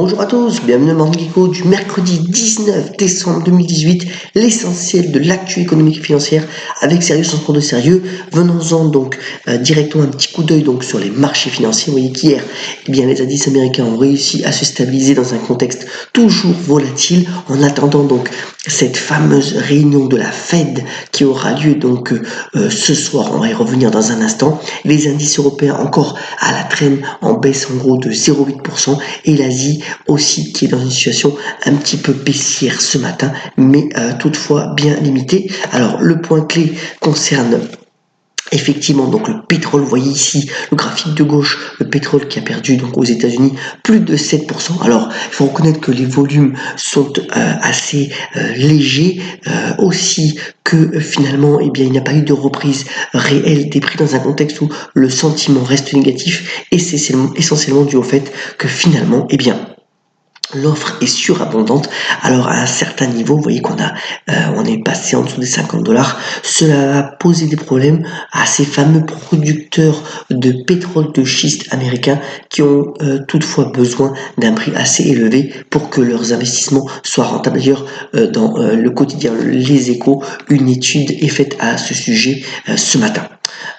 Bonjour à tous, bienvenue dans Morning Geeko du mercredi 19 décembre 2018, l'essentiel de l'actu économique et financière avec sérieux sans trop de sérieux. Venons-en donc directement un petit coup d'œil donc sur les marchés financiers. Vous voyez qu'hier, les indices américains ont réussi à se stabiliser dans un contexte toujours volatile en attendant donc cette fameuse réunion de la Fed qui aura lieu donc ce soir. On va y revenir dans un instant. Les indices européens encore à la traîne en baisse en gros de 0,8% et l'Asie aussi qui est dans une situation un petit peu baissière ce matin, mais toutefois bien limitée. Alors le point clé concerne effectivement donc le pétrole. Vous voyez ici le graphique de gauche, le pétrole qui a perdu donc aux États-Unis plus de 7%. Alors il faut reconnaître que les volumes sont assez légers, aussi que finalement il n'y a pas eu de reprise réelle des prix dans un contexte où le sentiment reste négatif, et c'est essentiellement dû au fait que finalement l'offre est surabondante. Alors à un certain niveau, vous voyez on est passé en dessous des $50. Cela a posé des problèmes à ces fameux producteurs de pétrole de schiste américains qui ont toutefois besoin d'un prix assez élevé pour que leurs investissements soient rentables. D'ailleurs, dans le quotidien Les Échos, une étude est faite à ce sujet ce matin.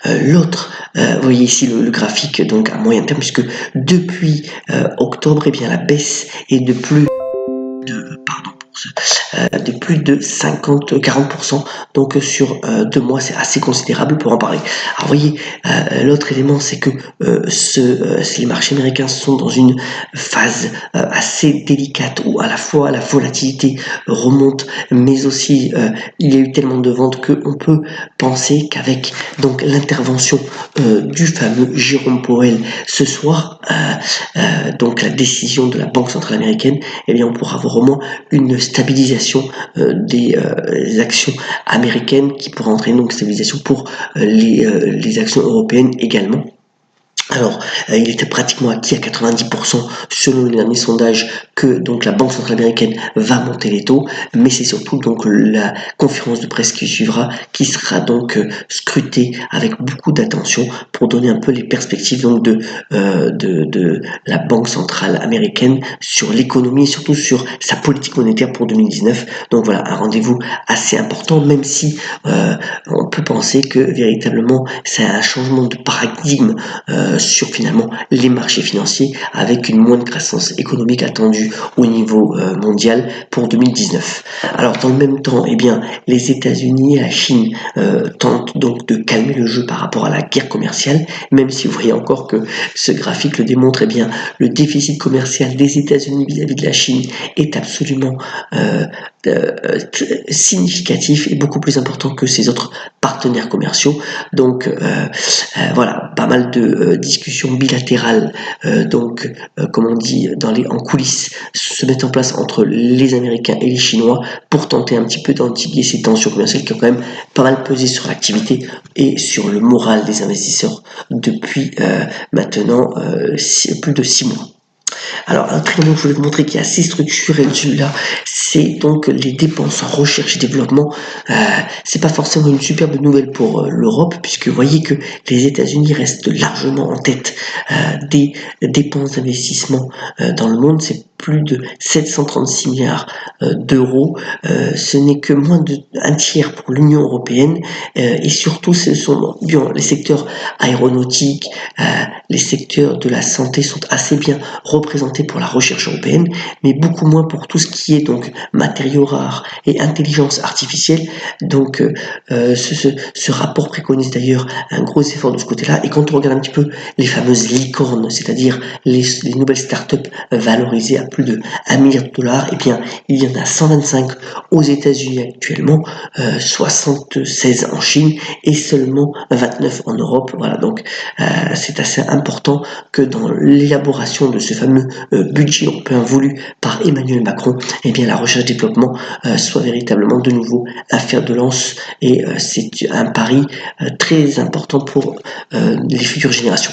Vous voyez ici le graphique donc à moyen terme, puisque depuis octobre, la baisse est de plus de 40%, donc sur 2 mois, c'est assez considérable pour en parler. Alors vous voyez, l'autre élément, c'est que les marchés américains sont dans une phase assez délicate où à la fois la volatilité remonte, mais aussi il y a eu tellement de ventes qu'on peut penser qu'avec donc l'intervention du fameux Jérôme Powell ce soir, donc la décision de la Banque centrale américaine, on pourra avoir au moins une stabilisation des actions américaines qui pourra entraîner donc stabilisation pour les actions européennes également. Alors, il était pratiquement acquis à 90% selon le dernier sondage que donc la Banque centrale américaine va monter les taux, mais c'est surtout donc la conférence de presse qui suivra qui sera donc scrutée avec beaucoup d'attention pour donner un peu les perspectives donc de la Banque centrale américaine sur l'économie et surtout sur sa politique monétaire pour 2019. Donc voilà, un rendez-vous assez important, même si on peut penser que véritablement c'est un changement de paradigme sur finalement les marchés financiers, avec une moindre croissance économique attendue au niveau mondial pour 2019. Alors dans le même temps, les États-Unis et la Chine tentent donc de calmer le jeu par rapport à la guerre commerciale, même si vous voyez encore que ce graphique le démontre, le déficit commercial des États-Unis vis-à-vis de la Chine est absolument significatif et beaucoup plus important que ses autres partenaires commerciaux. Donc voilà, pas mal de discussions bilatérales comme on dit en coulisses se mettent en place entre les Américains et les Chinois pour tenter un petit peu d'endiguer ces tensions commerciales qui ont quand même pas mal pesé sur l'activité et sur le moral des investisseurs depuis maintenant plus de 6 mois. Alors un traitement que je voulais vous montrer qui est assez structurel, celui-là, c'est donc les dépenses en recherche et développement. C'est pas forcément une superbe nouvelle pour l'Europe, puisque vous voyez que les États-Unis restent largement en tête des dépenses d'investissement dans le monde. C'est plus de 736 milliards d'euros. Ce n'est que moins d'un tiers pour l'Union européenne, et surtout ce sont les secteurs aéronautiques, les secteurs de la santé sont assez bien représentés pour la recherche européenne, mais beaucoup moins pour tout ce qui est donc matériaux rares et intelligence artificielle. Donc ce rapport préconise d'ailleurs un gros effort de ce côté-là, et quand on regarde un petit peu les fameuses licornes, c'est-à-dire les nouvelles startups valorisées à plus de $1 milliard, il y en a 125 aux États-Unis actuellement, 76 en Chine et seulement 29 en Europe. Voilà, donc c'est assez important que dans l'élaboration de ce fameux budget européen voulu par Emmanuel Macron, la recherche et développement soit véritablement de nouveau un fer de lance, et c'est un pari très important pour les futures générations.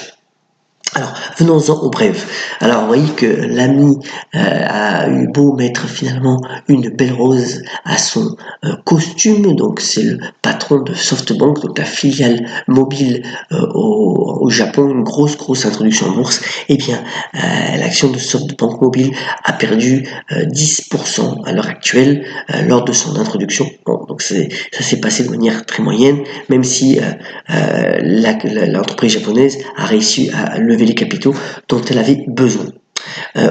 Alors, venons-en au bref. Alors, vous voyez que l'ami a eu beau mettre finalement une belle rose à son costume, donc c'est le patron de SoftBank, donc la filiale mobile au Japon, une grosse introduction en bourse. Eh bien, l'action de SoftBank Mobile a perdu 10% à l'heure actuelle lors de son introduction. Bon, donc ça s'est passé de manière très moyenne, même si l'entreprise japonaise a réussi à lever les capitaux dont elle avait besoin.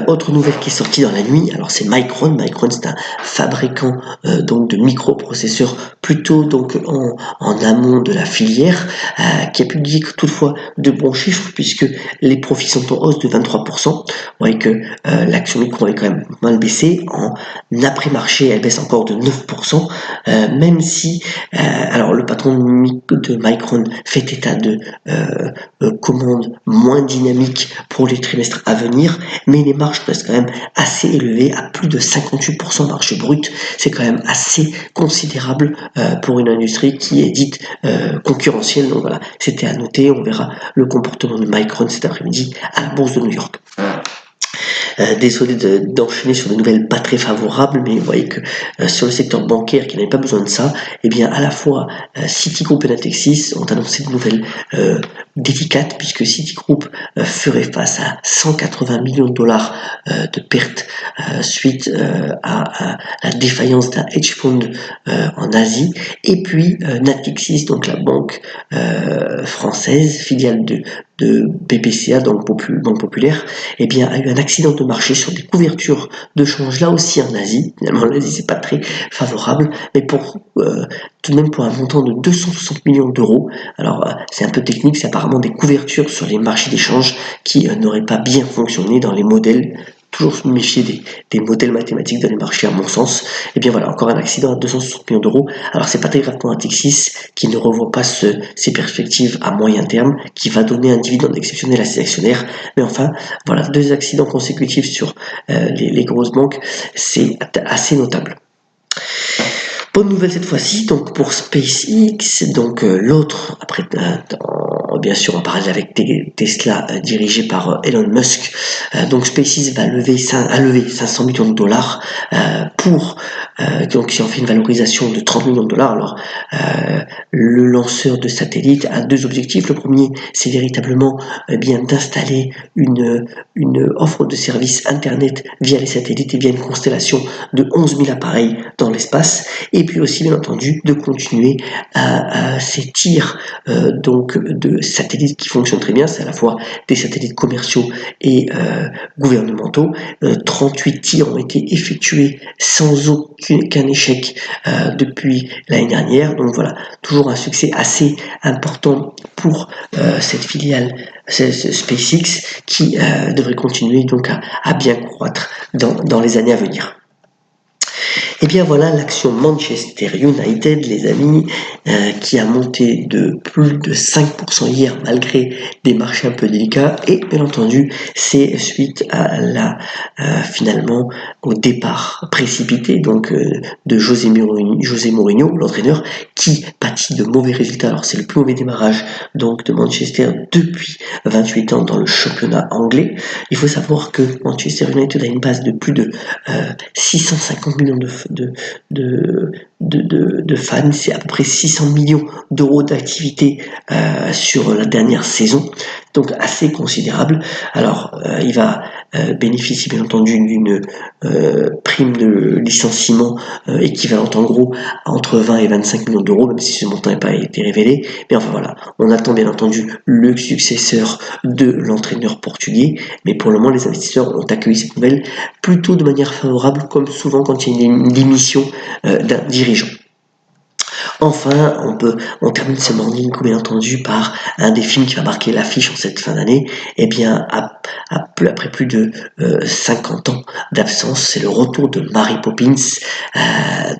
Autre nouvelle qui est sortie dans la nuit, alors c'est Micron. Micron, c'est un fabricant donc de microprocesseurs plutôt donc en amont de la filière, qui a publié toutefois de bons chiffres puisque les profits sont en hausse de 23%. Vous voyez que l'action Micron est quand même mal baissée. En après-marché, elle baisse encore de 9%, même si alors le patron de Micron fait état de commandes moins dynamiques pour les trimestres à venir, mais les marges restent quand même assez élevées, à plus de 58% de marge brute. C'est quand même assez considérable pour une industrie qui est dite concurrentielle. Donc voilà, c'était à noter. On verra le comportement de Micron cet après-midi à la bourse de New York. Désolé d'enchaîner sur des nouvelles pas très favorables, mais vous voyez que sur le secteur bancaire qui n'avait pas besoin de ça, eh bien à la fois Citigroup et Natixis ont annoncé de nouvelles délicates, puisque Citigroup ferait face à 180 millions de dollars de pertes suite à la défaillance d'un hedge fund en Asie, et puis Natixis, donc la banque française, filiale de BPCA, donc Banque Populaire, eh bien, a eu un accident de marché sur des couvertures de change, là aussi en Asie. Finalement, l'Asie, c'est pas très favorable, mais pour tout de même pour un montant de 260 millions d'euros. Alors, c'est un peu technique, c'est apparemment des couvertures sur les marchés d'échange qui n'auraient pas bien fonctionné dans les modèles. Toujours se méfier des modèles mathématiques dans les marchés, à mon sens. Et bien voilà, encore un accident à 260 millions d'euros. Alors c'est pas très grave pour Natixis, qui ne revoit pas ses perspectives à moyen terme, qui va donner un dividende exceptionnel à ses actionnaires. Mais enfin, voilà, 2 accidents consécutifs sur les grosses banques, c'est assez notable. Bonne nouvelle cette fois-ci, donc pour SpaceX, donc l'autre, après bien sûr en parallèle avec Tesla dirigé par Elon Musk, donc SpaceX a levé 500 millions de dollars pour donc qui en fait une valorisation de 30 millions de dollars. Alors le lanceur de satellite a 2 objectifs. Le premier, c'est véritablement bien d'installer une offre de service internet via les satellites et via une constellation de 11 000 appareils dans l'espace, et puis aussi bien entendu de continuer à ces tirs donc de satellites qui fonctionnent très bien. C'est à la fois des satellites commerciaux et gouvernementaux. 38 tirs ont été effectués sans aucun échec depuis l'année dernière. Donc voilà, toujours un succès assez important pour cette filiale SpaceX qui devrait continuer donc à bien croître dans les années à venir. Et bien voilà l'action Manchester United, les amis, qui a monté de plus de 5% hier malgré des marchés un peu délicats, et bien entendu c'est suite à finalement au départ précipité donc de José Mourinho, l'entraîneur, qui pâtit de mauvais résultats. Alors c'est le plus mauvais démarrage donc de Manchester depuis 28 ans dans le championnat anglais. Il faut savoir que Manchester United a une base de plus de 650 millions de fans, c'est à peu près 600 millions d'euros d'activité sur la dernière saison, donc assez considérable. Alors il va bénéficier bien entendu d'une prime de licenciement équivalente en gros à entre 20 et 25 millions d'euros, même si ce montant n'a pas été révélé. Mais enfin voilà, on attend bien entendu le successeur de l'entraîneur portugais, mais pour le moment les investisseurs ont accueilli cette nouvelle plutôt de manière favorable, comme souvent quand il y a une démission d'un dirigeant. Enfin, on termine ce morning, bien entendu, par un des films qui va marquer l'affiche en cette fin d'année. Eh bien, après plus de 50 ans d'absence, c'est le retour de Mary Poppins,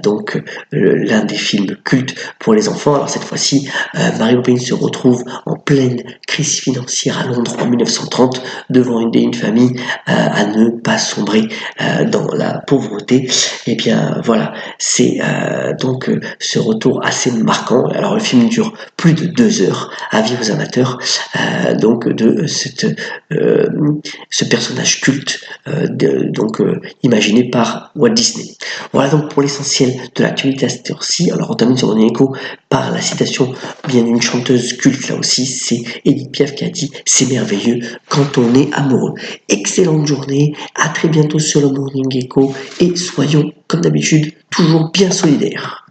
donc l'un des films cultes pour les enfants. Alors cette fois-ci, Mary Poppins se retrouve en pleine crise financière à Londres en 1930, devant une famille à ne pas sombrer dans la pauvreté. Eh bien, voilà, c'est donc ce retour assez marquant. Alors le film dure plus de 2 heures, avis aux amateurs donc de ce personnage culte imaginé par Walt Disney. Voilà donc pour l'essentiel de l'actualité à cette heure-ci. Alors on termine sur Morning Echo par la citation bien d'une chanteuse culte là aussi, c'est Edith Piaf qui a dit « C'est merveilleux quand on est amoureux ». Excellente journée, à très bientôt sur le Morning Echo et soyons comme d'habitude toujours bien solidaires.